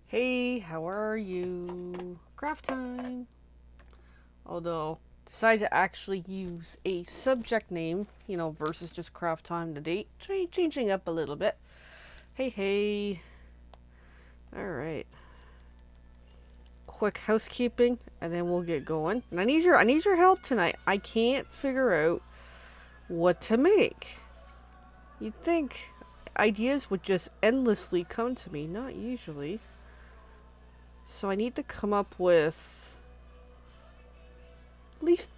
Hey, how are you? Craft time. Although, decided to actually use a subject name, versus just craft time to date. Changing up a little bit. Hey, hey. Alright. Quick housekeeping, and then we'll get going. And I need your help tonight. I can't figure out what to make. You'd think ideas would just endlessly come to me, not usually. So I need to come up with at least.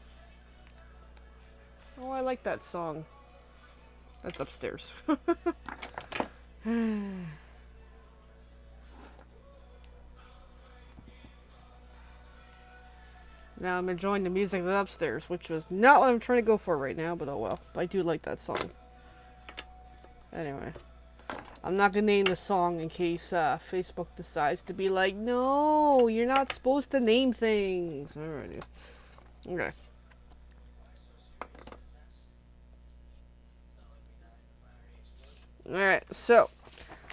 Oh, I like that song. That's upstairs. Now I'm enjoying the music that's upstairs, which was not what I'm trying to go for right now, but oh well. I do like that song. Anyway, I'm not gonna name the song in case Facebook decides to be like, no, you're not supposed to name things. Alrighty. Okay. Alright, so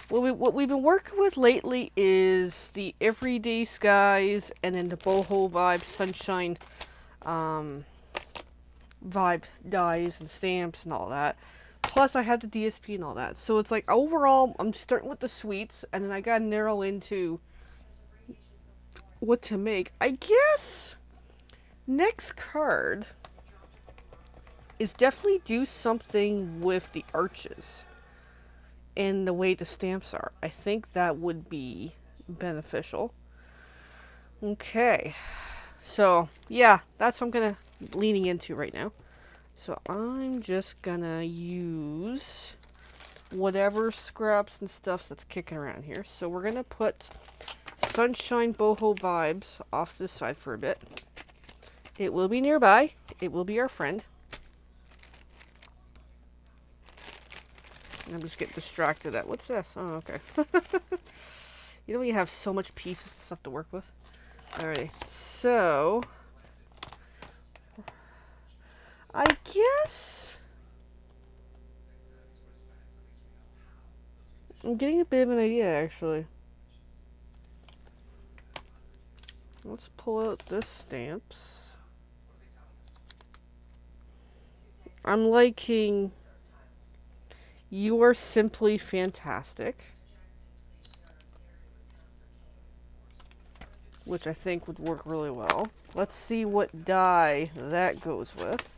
what we've been working with lately is the everyday skies and then the boho vibe, sunshine vibe dies and stamps and all that. Plus, I have the DSP and all that. So it's like overall, I'm starting with the sweets, and then I gotta narrow into what to make. I guess next card is definitely do something with the arches and the way the stamps are. I think that would be beneficial. Okay, so yeah, that's what I'm gonna leaning into right now. So I'm just gonna use whatever scraps and stuff that's kicking around here. So we're gonna put Sunshine Boho Vibes off this side for a bit. It will be nearby. It will be our friend. I'm just getting distracted at what's this? Oh, okay. You know when you have so much pieces and stuff to work with? Alrighty. So I guess I'm getting a bit of an idea actually. Let's pull out this stamps. I'm liking You Are Simply Fantastic, which I think would work really well. Let's see what die that goes with.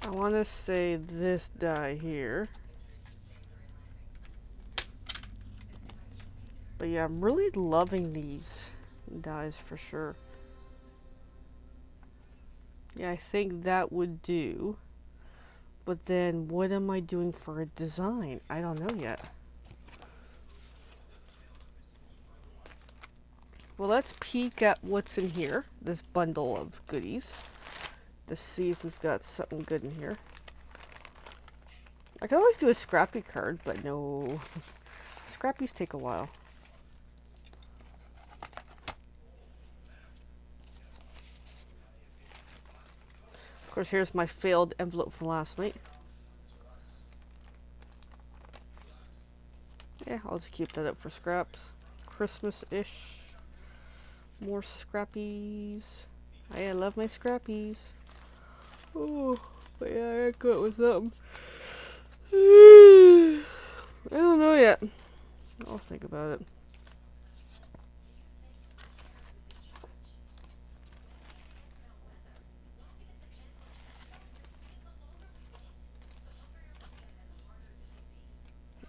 I want to say this die here. But yeah, I'm really loving these dies for sure. Yeah, I think that would do. But then what am I doing for a design? I don't know yet. Well, let's peek at what's in here. This bundle of goodies. To see if we've got something good in here. I could always do a scrappy card, but no. Scrappies take a while. Of course, here's my failed envelope from last night. Yeah, I'll just keep that up for scraps. Christmas-ish. More scrappies. I love my scrappies. Oh, but yeah, I gotta go with something. I don't know yet. I'll think about it.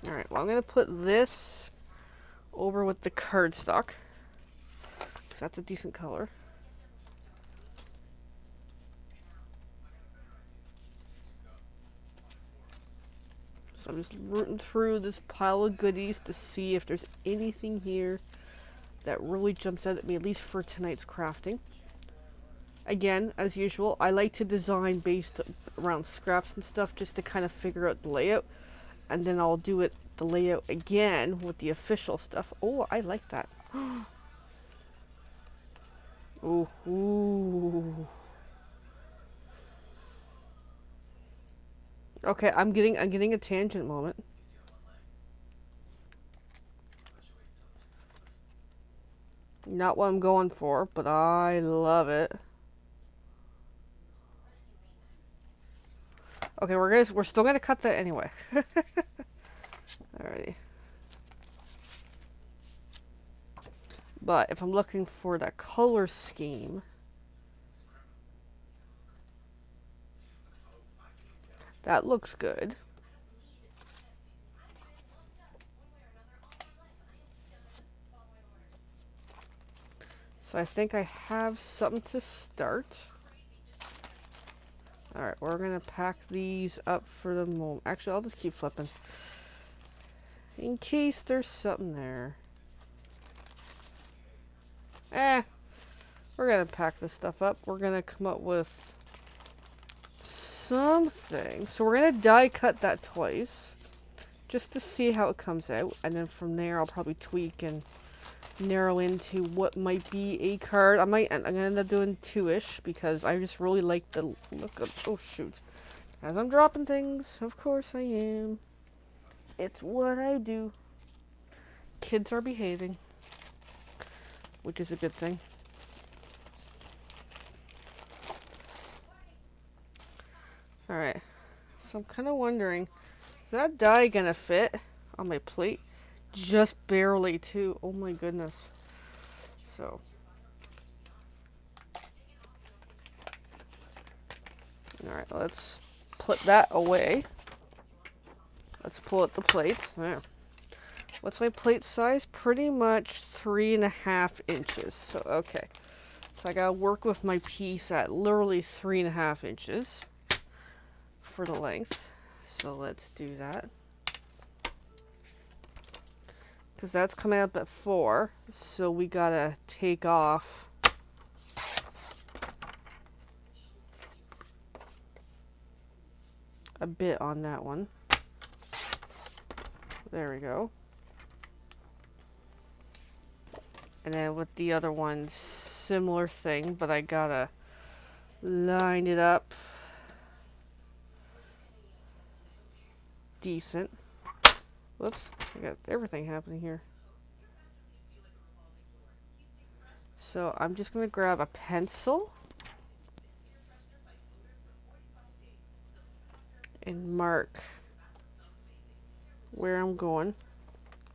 Alright, well I'm gonna put this over with the cardstock. Because that's a decent color. So I'm just rooting through this pile of goodies to see if there's anything here that really jumps out at me, at least for tonight's crafting. Again, as usual, I like to design based around scraps and stuff just to kind of figure out the layout. And then I'll do it the layout again with the official stuff. Oh, I like that. Ooh, ooh. Okay, I'm getting a tangent moment. Not what I'm going for, but I love it. Okay, we're still gonna cut that anyway. Alrighty. But if I'm looking for that color scheme, that looks good. So I think I have something to start. Alright, we're gonna pack these up for the moment. Actually, I'll just keep flipping. In case there's something there. We're gonna pack this stuff up. We're gonna come up with something. So we're gonna die cut that twice. Just to see how it comes out. And then from there, I'll probably tweak and narrow into what might be a card. I'm gonna end up doing 2-ish because I just really like the look of. Oh shoot! As I'm dropping things, of course I am. It's what I do. Kids are behaving, which is a good thing. All right. So I'm kind of wondering, is that die gonna fit on my plate? Just barely too. Oh my goodness. So. Alright, let's put that away. Let's pull out the plates. There. What's my plate size? Pretty much 3.5 inches. So, okay. So I gotta work with my piece at literally 3.5 inches for the length. So let's do that. Because that's coming up at 4. So we gotta take off a bit on that one. There we go. And then with the other one, similar thing, but I gotta line it up decent. Whoops, I got everything happening here. So I'm just gonna grab a pencil and mark where I'm going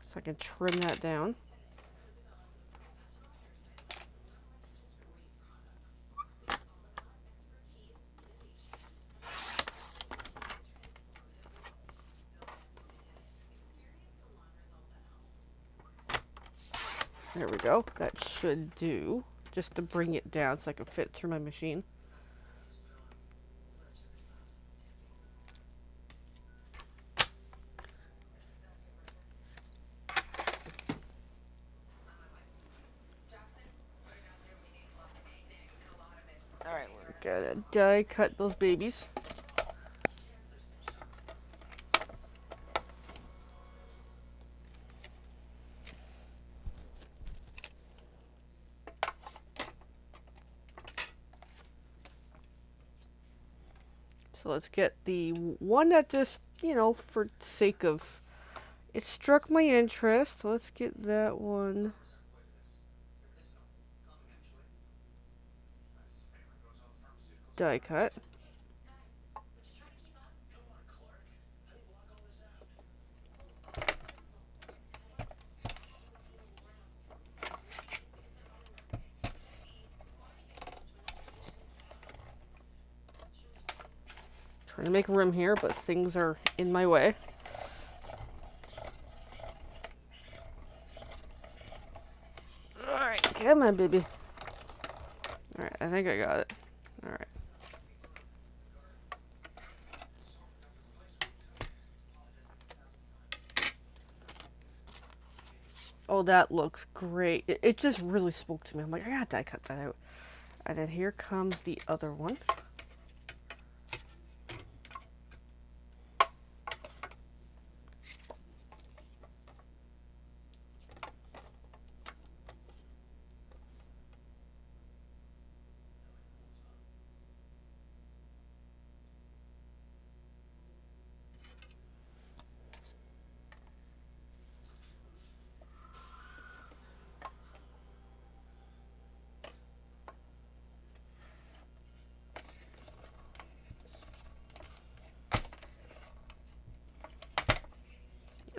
so I can trim that down. There we go. That should do, just to bring it down so I can fit through my machine. Alright, we're gonna die cut those babies. So let's get the one that just, you know, for sake of, it struck my interest. Let's get that one. Die cut. Trying to make room here, but things are in my way. Alright, come on, baby. Alright, I think I got it. Alright. Oh, that looks great. It just really spoke to me. I'm like, I gotta die cut that out. And then here comes the other one.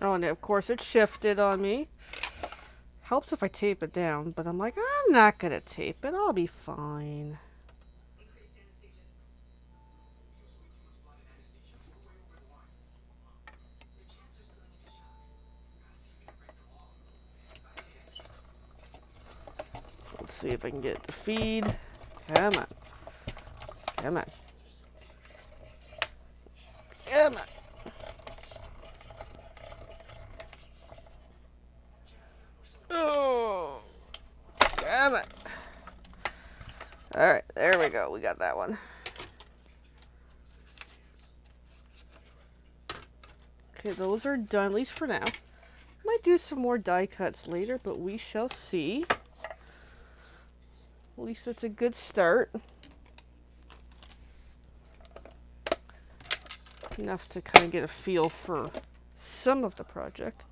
Oh, and of course it shifted on me. Helps if I tape it down, but I'm like, I'm not gonna tape it. I'll be fine. Let's see if I can get it to feed. Come on. Come on. Come on. Oh, come on. Alright, there we go. We got that one. Okay, those are done, at least for now. Might do some more die cuts later, but we shall see. At least it's a good start. Enough to kind of get a feel for some of the project.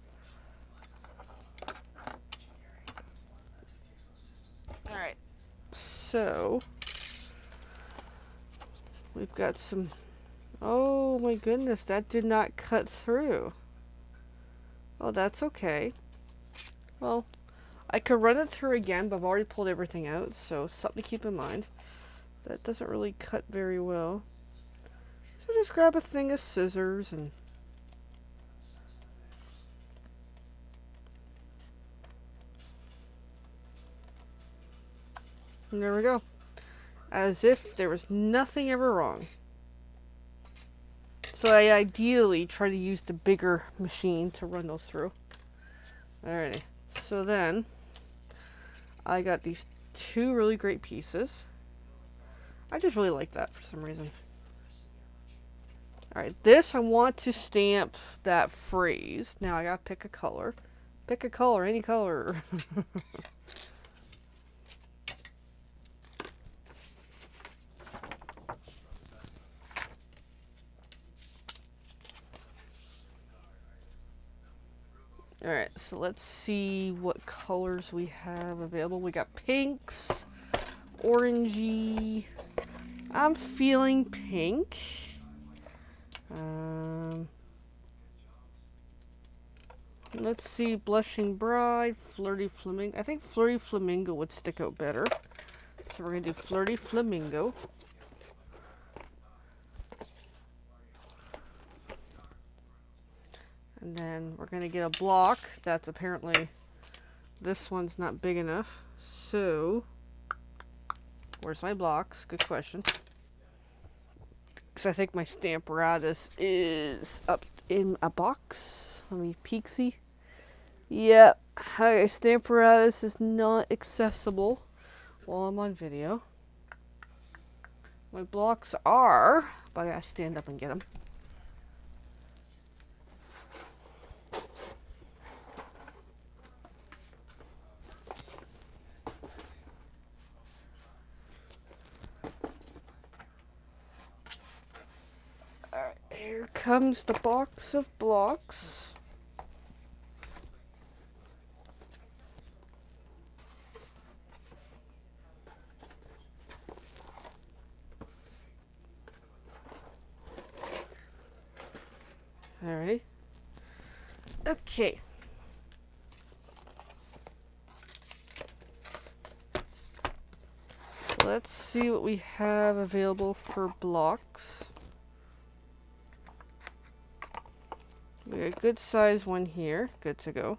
Alright, so we've got some... Oh my goodness, that did not cut through. Oh, that's okay. Well, I could run it through again, but I've already pulled everything out, so something to keep in mind. That doesn't really cut very well. So just grab a thing of scissors and... And there we go. As if there was nothing ever wrong. So I ideally try to use the bigger machine to run those through. Alrighty. So then, I got these two really great pieces. I just really like that for some reason. Alright, this I want to stamp that phrase. Now I gotta pick a color. Pick a color, any color. Alright, so let's see what colors we have available. We got pinks, orangey. I'm feeling pink. Let's see, blushing bride, flirty flamingo. I think flirty flamingo would stick out better. So we're gonna do flirty flamingo. And then we're going to get a block. That's apparently, this one's not big enough. So, where's my blocks? Good question. Because I think my Stamparatus is up in a box. Let me peek-see. Yep. Okay, Stamparatus is not accessible while I'm on video. My blocks are, but I gotta stand up and get them. Here comes the box of blocks. Alrighty. Okay. So let's see what we have available for blocks. We got a good size one here. Good to go.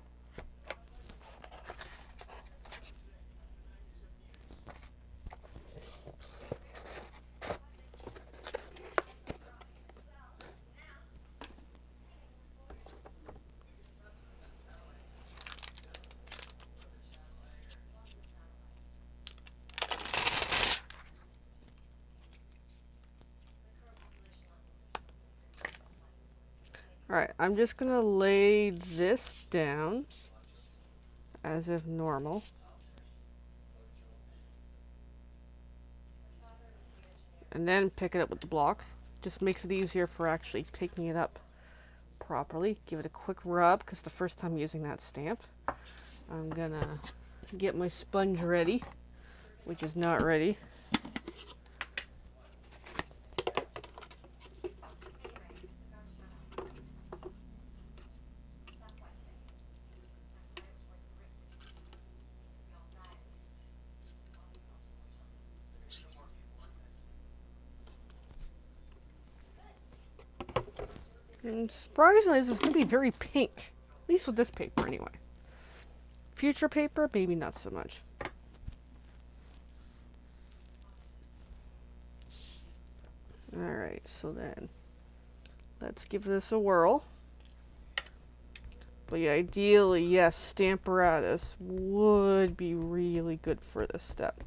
Alright, I'm just going to lay this down as if normal. And then pick it up with the block. Just makes it easier for actually picking it up properly. Give it a quick rub, because the first time using that stamp. I'm going to get my sponge ready, which is not ready. And surprisingly, this is going to be very pink. At least with this paper, anyway. Future paper, maybe not so much. Alright, so then let's give this a whirl. But yeah, ideally, yes, Stamparatus would be really good for this step.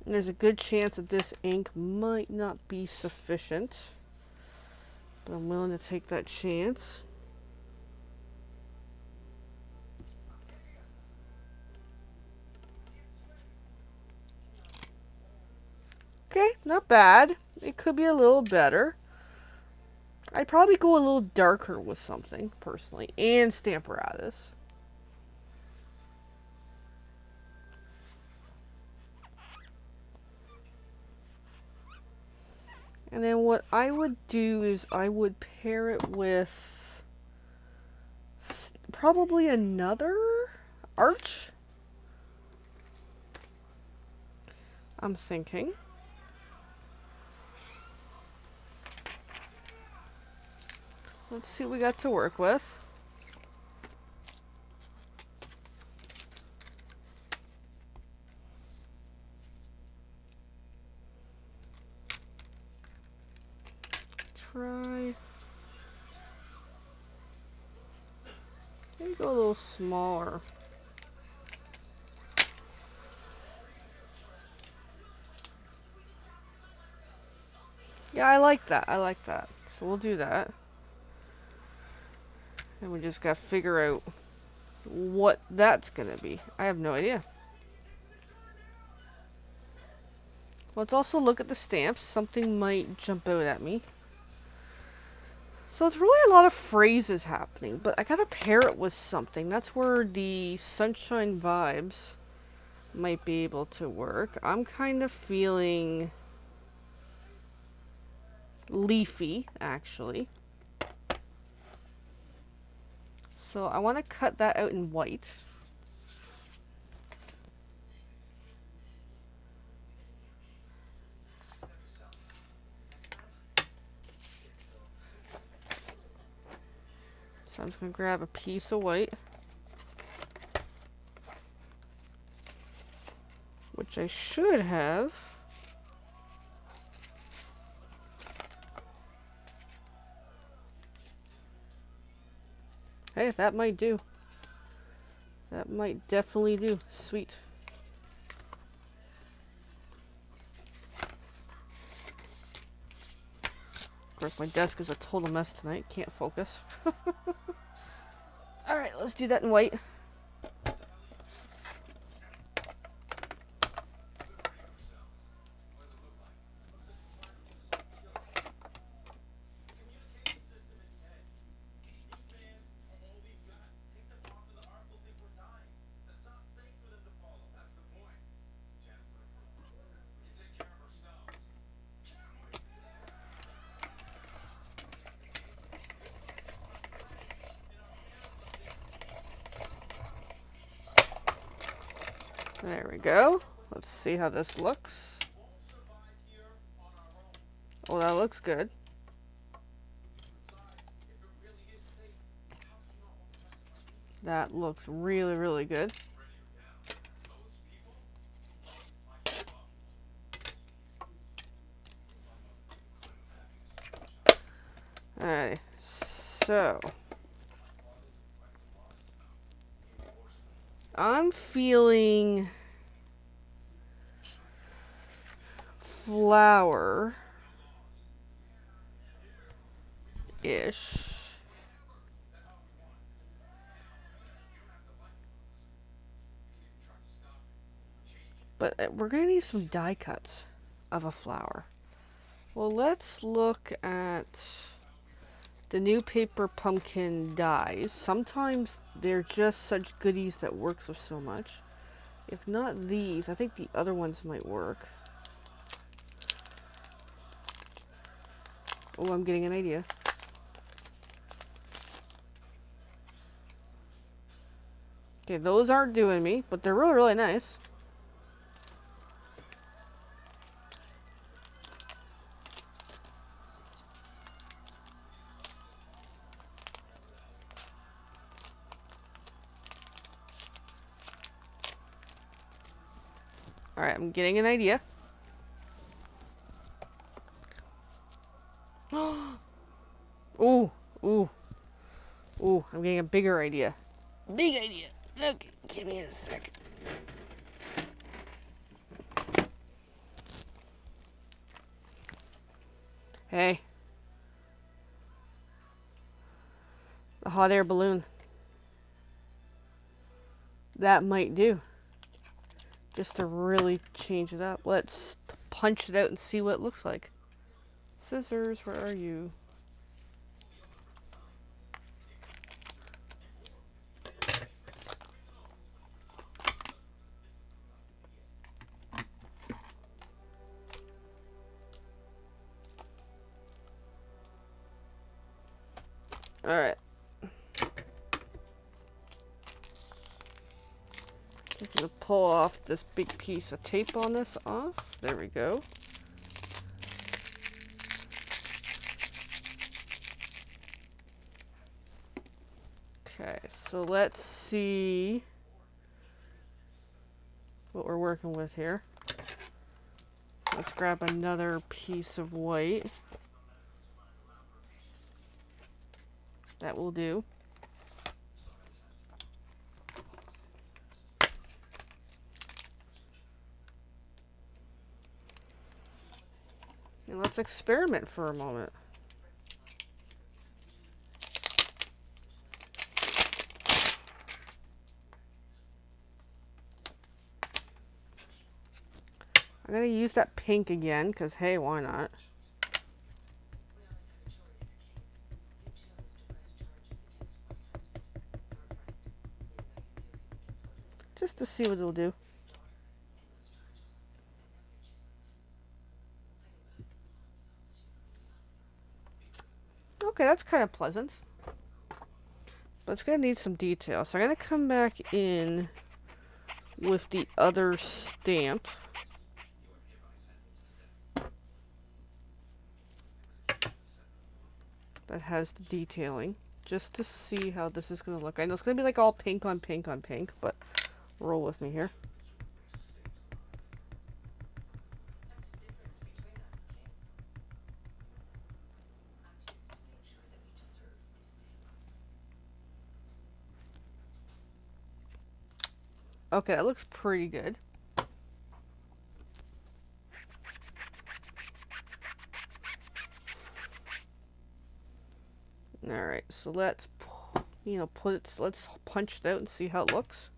And there's a good chance that this ink might not be sufficient. But I'm willing to take that chance. Okay, not bad. It could be a little better. I'd probably go a little darker with something, personally. And Stamparatus. And then what I would do is I would pair it with probably another arch. I'm thinking. Let's see what we got to work with. Try. Maybe go a little smaller. Yeah, I like that. I like that. So we'll do that. And we just gotta figure out what that's gonna be. I have no idea. Let's also look at the stamps. Something might jump out at me. So it's really a lot of phrases happening, but I gotta pair it with something. That's where the sunshine vibes might be able to work. I'm kind of feeling leafy, actually. So I want to cut that out in white. So I'm just going to grab a piece of white, which I should have. Hey, that might do. That might definitely do. Sweet. Of course, my desk is a total mess tonight. Can't focus. Alright, let's do that in white. There we go. Let's see how this looks. Oh, that looks good. That looks really, really good. Alright, so I'm feeling flower-ish. But we're going to need some die cuts of a flower. Well, let's look at the new paper pumpkin dies. Sometimes they're just such goodies that works with so much. If not these, I think the other ones might work. Oh, I'm getting an idea. Okay, those aren't doing me, but they're really, really nice. Alright, I'm getting an idea. Ooh, ooh, ooh, I'm getting a bigger idea. Big idea. Okay, give me a second. Hey. The hot air balloon. That might do. Just to really change it up. Let's punch it out and see what it looks like. Scissors, where are you? Alright. Just gonna pull off this big piece of tape on this off. There we go. Okay, so let's see what we're working with here. Let's grab another piece of white. That will do. And let's experiment for a moment. I'm going to use that pink again, because hey, why not? Just to see what it'll do. Okay, that's kind of pleasant. But it's going to need some detail. So I'm going to come back in with the other stamp. That has the detailing. Just to see how this is going to look. I know it's going to be like all pink on pink on pink, but roll with me here. Okay, that looks pretty good. Alright, so let's, let's punch it out and see how it looks.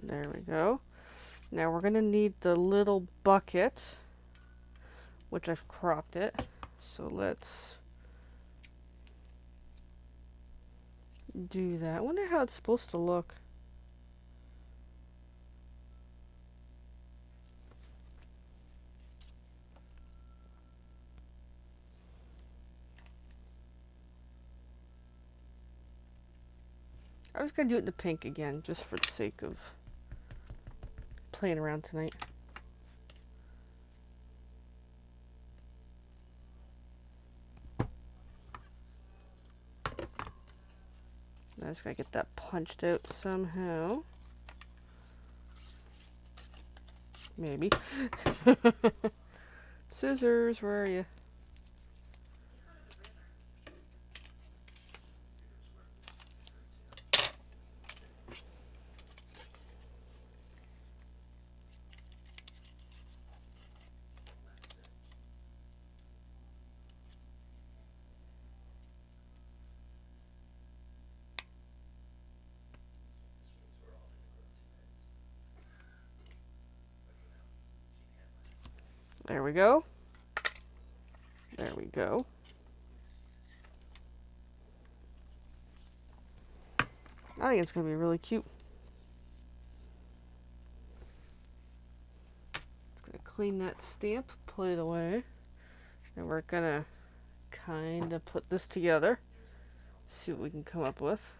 There we go. Now we're going to need the little bucket, which I've cropped it. So let's do that. I wonder how it's supposed to look. I was going to do it in the pink again, just for the sake of playing around tonight. I just gotta get that punched out somehow. Maybe. Scissors, where are you? There we go. There we go. I think it's going to be really cute. Just going to clean that stamp, put it away. And we're going to kind of put this together. See what we can come up with.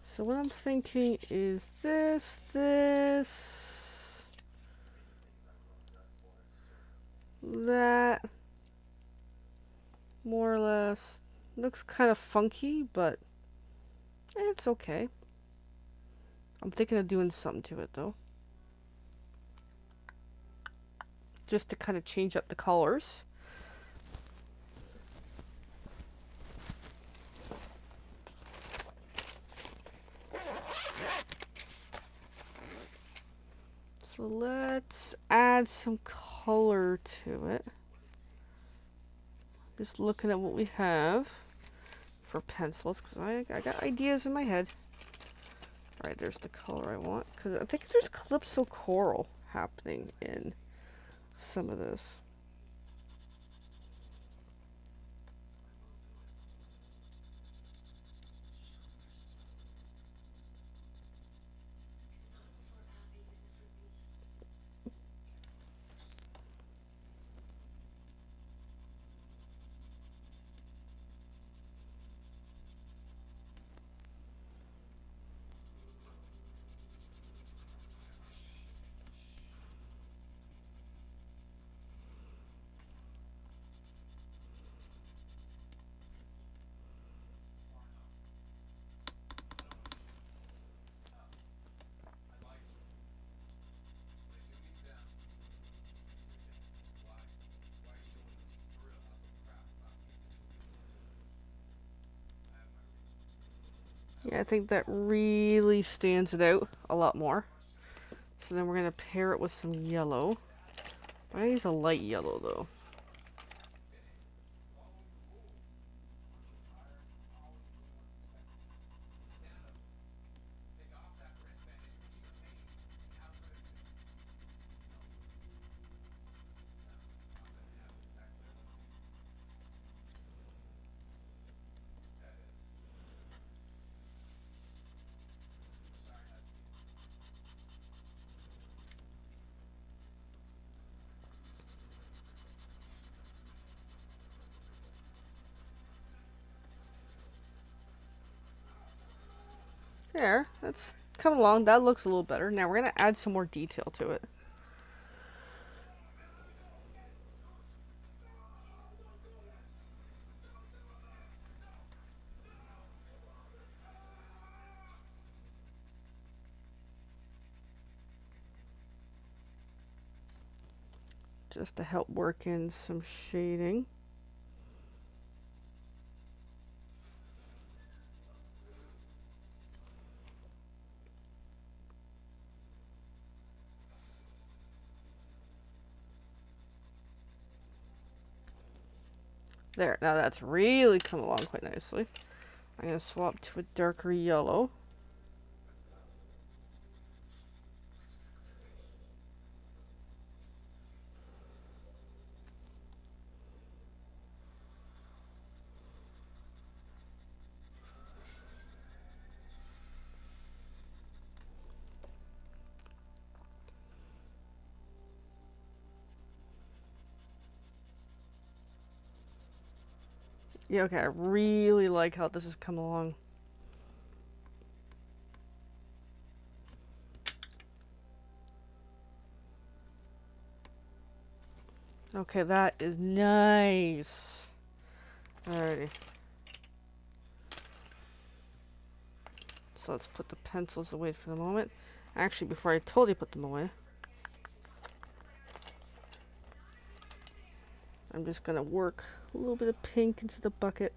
So what I'm thinking is this, that, more or less. Looks kind of funky, but it's okay. I'm thinking of doing something to it though. Just to kind of change up the colors. So let's add some color to it. Just looking at what we have for pencils, because I got ideas in my head. Alright, there's the color I want, because I think there's Calypso Coral happening in some of this. Yeah, I think that really stands it out a lot more. So then we're going to pair it with some yellow. I use a light yellow though. There, that's coming along. That looks a little better. Now we're going to add some more detail to it. Just to help work in some shading. There, now that's really come along quite nicely. I'm going to swap to a darker yellow. Yeah, okay, I really like how this has come along. Okay, that is nice. Alrighty. So let's put the pencils away for the moment. Actually, before I totally put them away, I'm just going to work a little bit of pink into the bucket.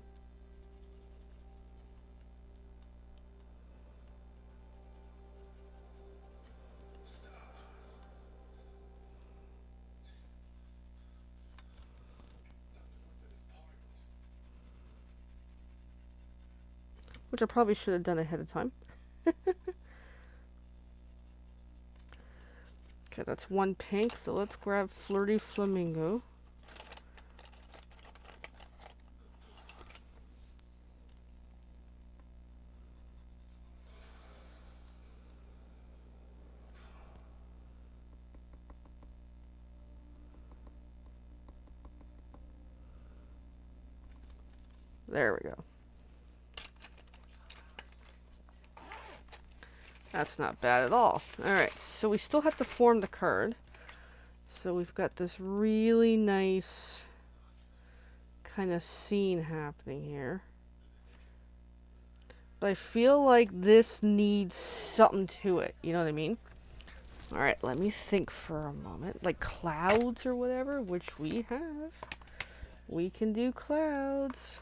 Which I probably should have done ahead of time. Okay, that's one pink, so let's grab Flirty Flamingo. There we go. That's not bad at all. Alright, so we still have to form the card. So we've got this really nice kind of scene happening here. But I feel like this needs something to it. You know what I mean? Alright, let me think for a moment. Like clouds or whatever, which we have. We can do clouds.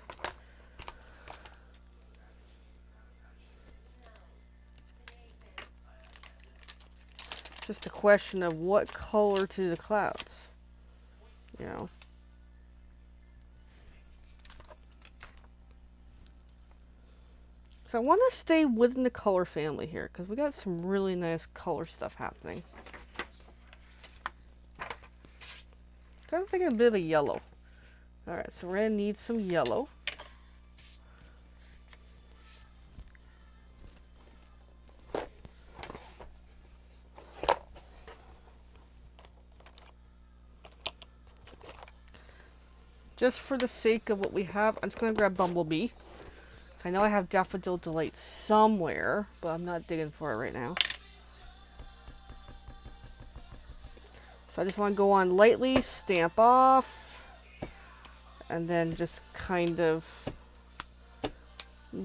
Just a question of what color to the clouds. You know. So I want to stay within the color family here, because we got some really nice color stuff happening. Kind of thinking a bit of a yellow. Alright, so we're going to need some yellow. Just for the sake of what we have, I'm just going to grab Bumblebee. So I know I have Daffodil Delight somewhere, but I'm not digging for it right now. So I just want to go on lightly, stamp off, and then just kind of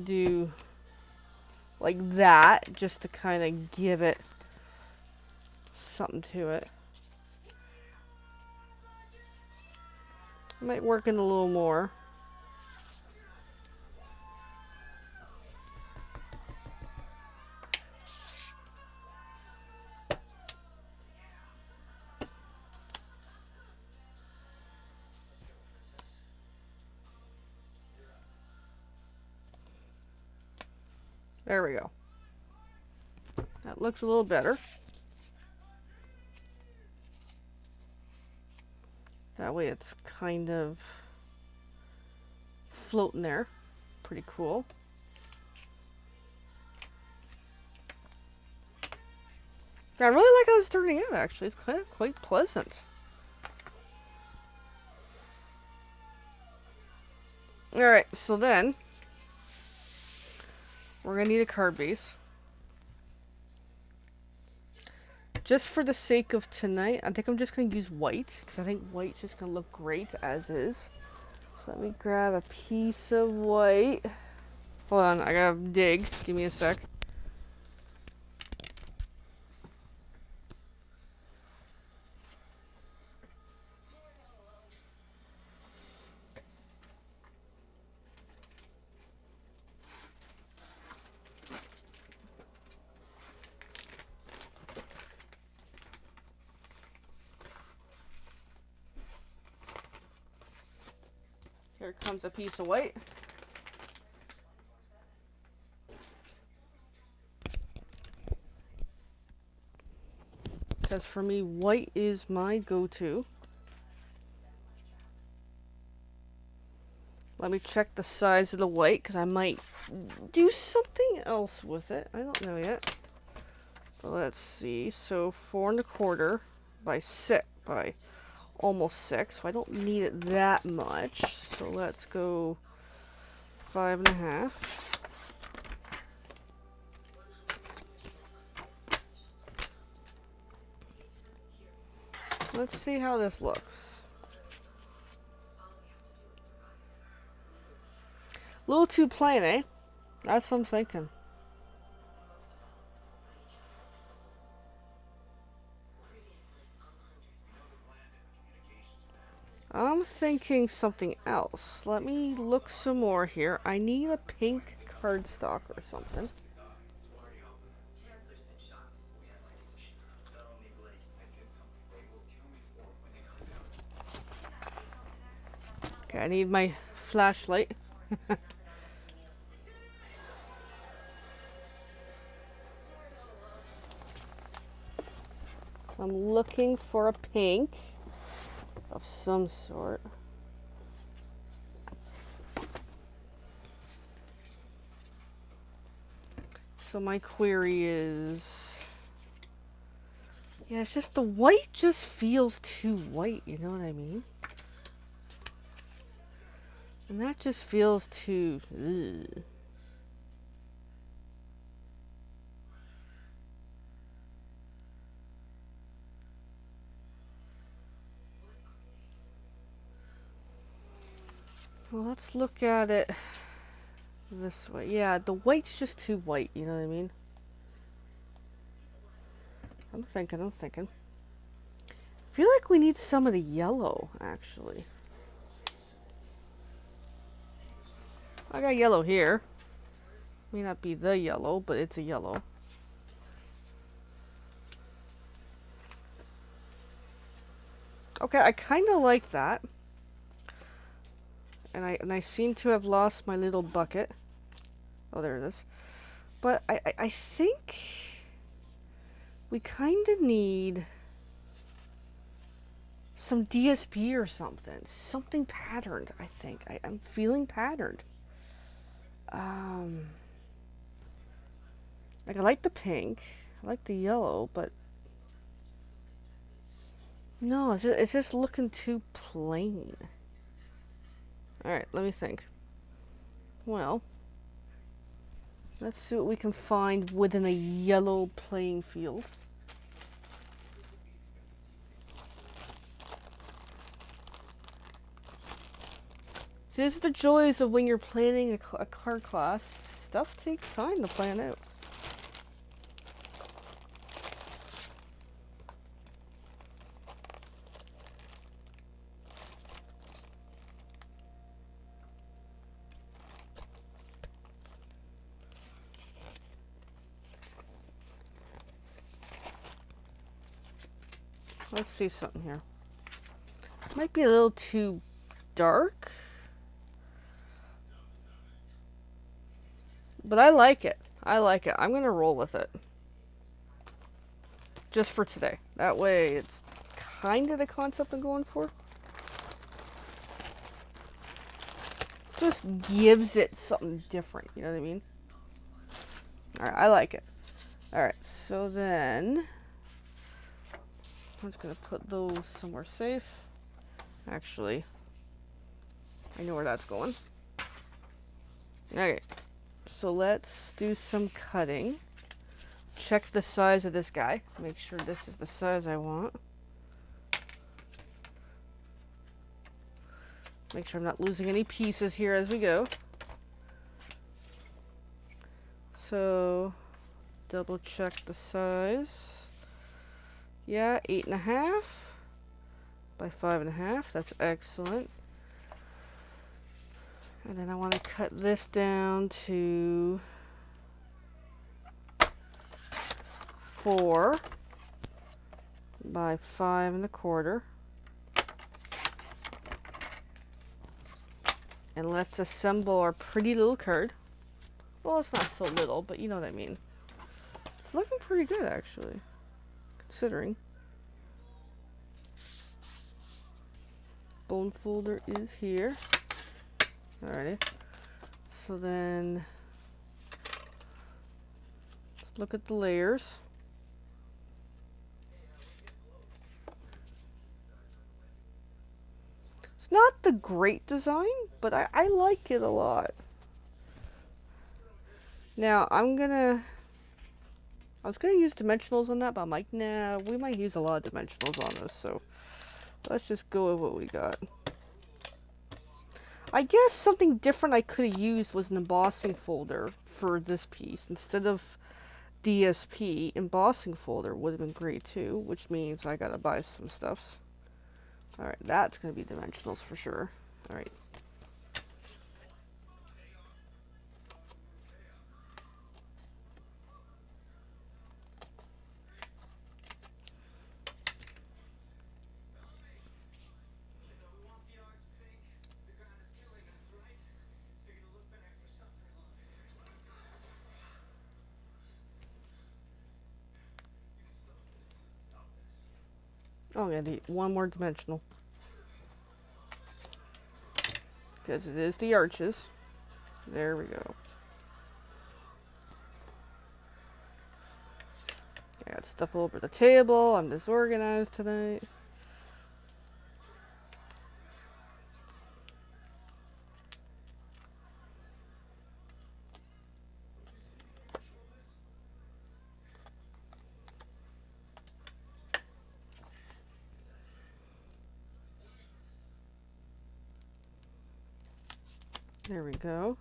do like that, just to kind of give it something to it. Might work in a little more. There we go. That looks a little better. That way it's kind of floating there. Pretty cool. I really like how it's turning out, actually. It's kind of quite pleasant. Alright, so then we're going to need a card base. Just for the sake of tonight, I think I'm just going to use white, because I think white's just going to look great as is. So let me grab a piece of white. Hold on, I gotta dig. Give me a sec. Here comes a piece of white. Because for me, white is my go-to. Let me check the size of the white, because I might do something else with it. I don't know yet. But let's see. So 4 1/4 by 6 by almost 6. So I don't need it that much. So let's go 5 1/2. Let's see how this looks. A little too plain, eh? That's what I'm thinking. I'm thinking something else. Let me look some more here. I need a pink cardstock or something. Okay, I need my flashlight. I'm looking for a pink of some sort. So my query is, yeah, it's just the white just feels too white, you know what I mean? And that just feels too... Ugh. Well, let's look at it this way. Yeah, the white's just too white, you know what I mean? I'm thinking. I feel like we need some of the yellow, actually. I got yellow here. May not be the yellow, but it's a yellow. Okay, I kind of like that. And I seem to have lost my little bucket. Oh, there it is. But I think we kind of need some DSP or something. Something patterned, I think. I'm feeling patterned. Like I like the pink. I like the yellow, but no, it's just looking too plain. Alright, let me think. Well, let's see what we can find within a yellow playing field. See, this is the joys of when you're planning a card class. Stuff takes time to plan out. Let's see something here. Might be a little too dark. But I like it. I like it. I'm going to roll with it. Just for today. That way it's kind of the concept I'm going for. Just gives it something different. You know what I mean? Alright, I like it. Alright, so then I'm just going to put those somewhere safe. Actually, I know where that's going. Okay, so let's do some cutting. Check the size of this guy. Make sure this is the size I want. Make sure I'm not losing any pieces here as we go. So, double check the size. Yeah, 8.5 by 5.5. That's excellent. And then I want to cut this down to 4 by 5.25. And let's assemble our pretty little card. Well, it's not so little, but you know what I mean. It's looking pretty good, actually, considering. Bone folder is here. Alrighty. So then, let's look at the layers. It's not the great design, but I like it a lot. Now, I was gonna use dimensionals on that, but I'm like, nah, we might use a lot of dimensionals on this, so let's just go with what we got. I guess something different I could have used was an embossing folder for this piece. Instead of DSP, embossing folder would have been great too, which means I gotta buy some stuffs. Alright, that's gonna be dimensionals for sure. Alright. Oh, yeah, one more dimensional. Because it is the arches. There we go. I got stuff over the table. I'm disorganized tonight. There we go.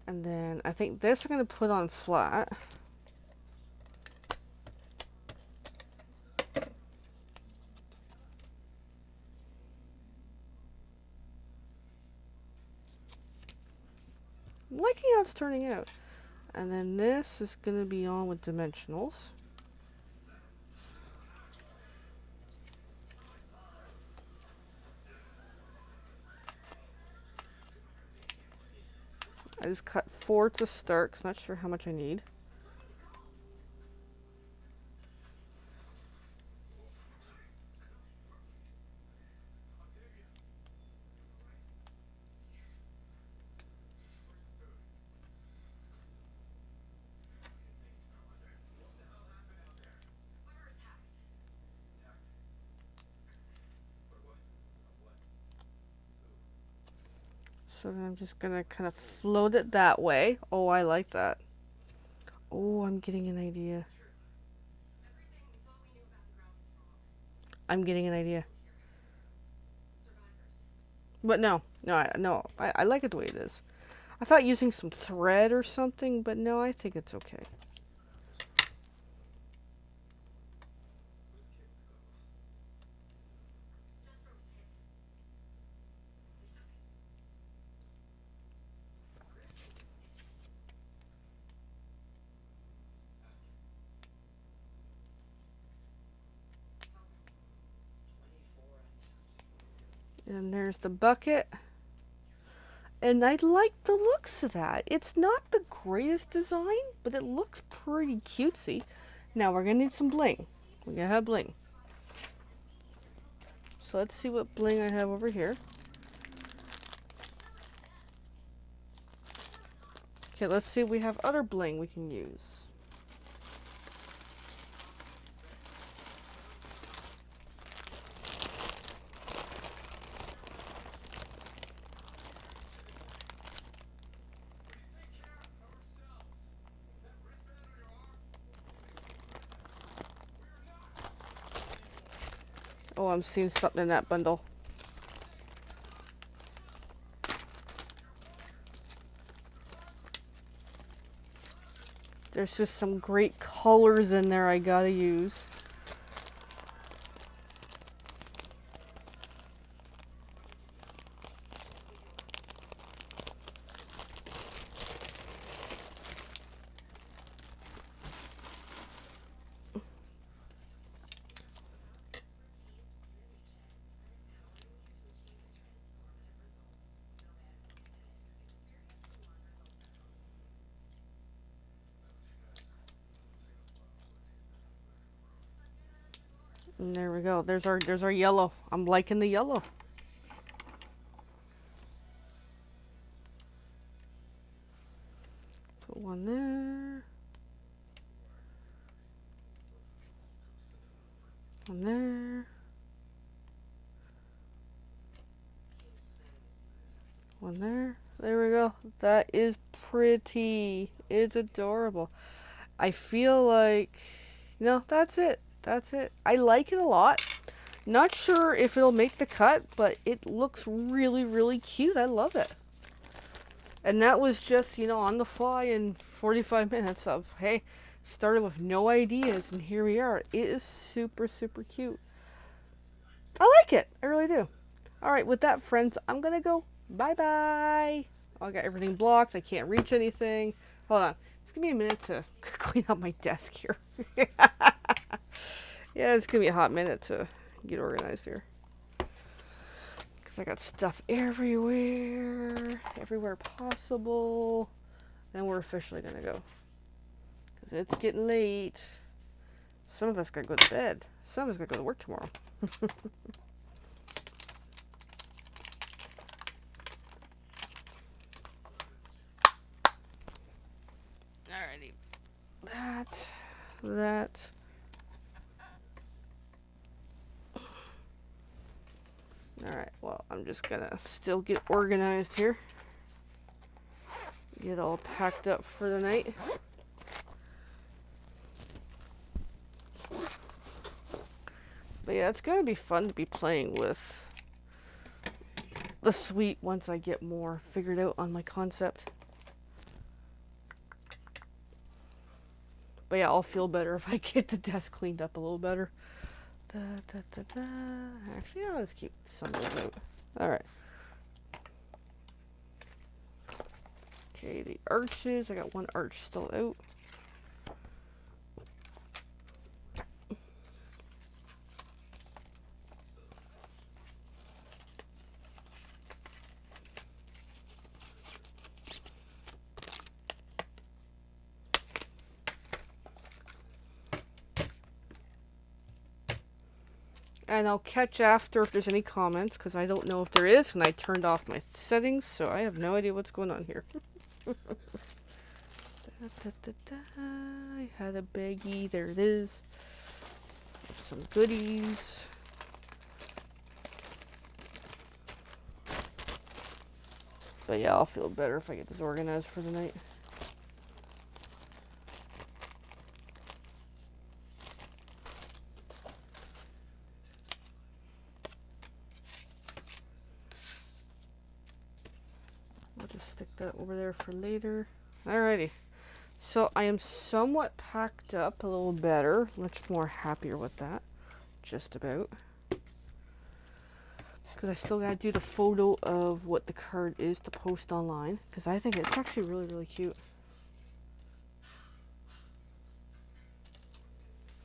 And then I think this I'm going to put on flat. I'm liking how it's turning out. And then this is going to be on with dimensionals. I just cut 4 to start, because I'm not sure how much I need. So then I'm just going to kind of float it that way. Oh, I like that. Oh, I'm getting an idea. I'm getting an idea. But no, I like it the way it is. I thought using some thread or something, but no, I think it's okay. And there's the bucket. And I like the looks of that. It's not the greatest design, but it looks pretty cutesy. Now we're going to need some bling. We're going to have bling. So let's see what bling I have over here. Okay, let's see if we have other bling we can use. Oh, I'm seeing something in that bundle. There's just some great colors in there I gotta use. And there we go. There's our yellow. I'm liking the yellow. Put one there. One there. One there. There we go. That is pretty. It's adorable. I feel like, no, that's it. That's it. I like it a lot. Not sure if it'll make the cut, but it looks really, really cute. I love it. And that was just, on the fly in 45 minutes of, hey, started with no ideas, and here we are. It is super, super cute. I like it. I really do. All right, with that, friends, I'm going to go. Bye-bye. I got everything blocked. I can't reach anything. Hold on. Just give me a minute to clean up my desk here. Yeah, it's going to be a hot minute to get organized here. Because I got stuff everywhere possible. Then we're officially going to go. Because it's getting late. Some of us got to go to bed. Some of us got to go to work tomorrow. Alrighty. That. Alright, well, I'm just gonna still get organized here. Get all packed up for the night. But yeah, it's gonna be fun to be playing with the suite once I get more figured out on my concept. But yeah, I'll feel better if I get the desk cleaned up a little better. Da, da, da, da. Actually, I'll just keep some of those out. Alright. Okay, the arches. I got one arch still out. And I'll catch after if there's any comments, because I don't know if there is, and I turned off my settings, so I have no idea what's going on here. Da, da, da, da. I had a baggie. There it is. Some goodies. But yeah, I'll feel better if I get this organized for the night. I'll just stick that over there for later. Alrighty. So I am somewhat packed up a little better. Much more happier with that. Just about. Because I still gotta do the photo of what the card is to post online. Because I think it's actually really, really cute.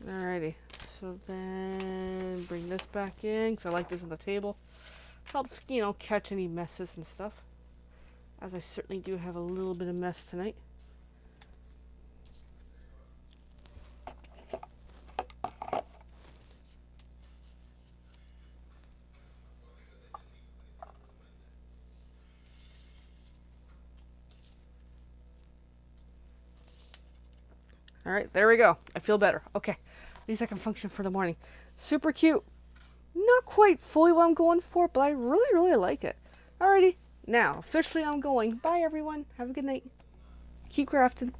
Alrighty. So then bring this back in. Because I like this on the table. Helps, you know, catch any messes and stuff. As I certainly do have a little bit of mess tonight. Alright, there we go. I feel better. Okay. At least I can function for the morning. Super cute. Not quite fully what I'm going for, but I really, really like it. Alrighty. Now, officially I'm going. Bye, everyone. Have a good night. Keep crafting.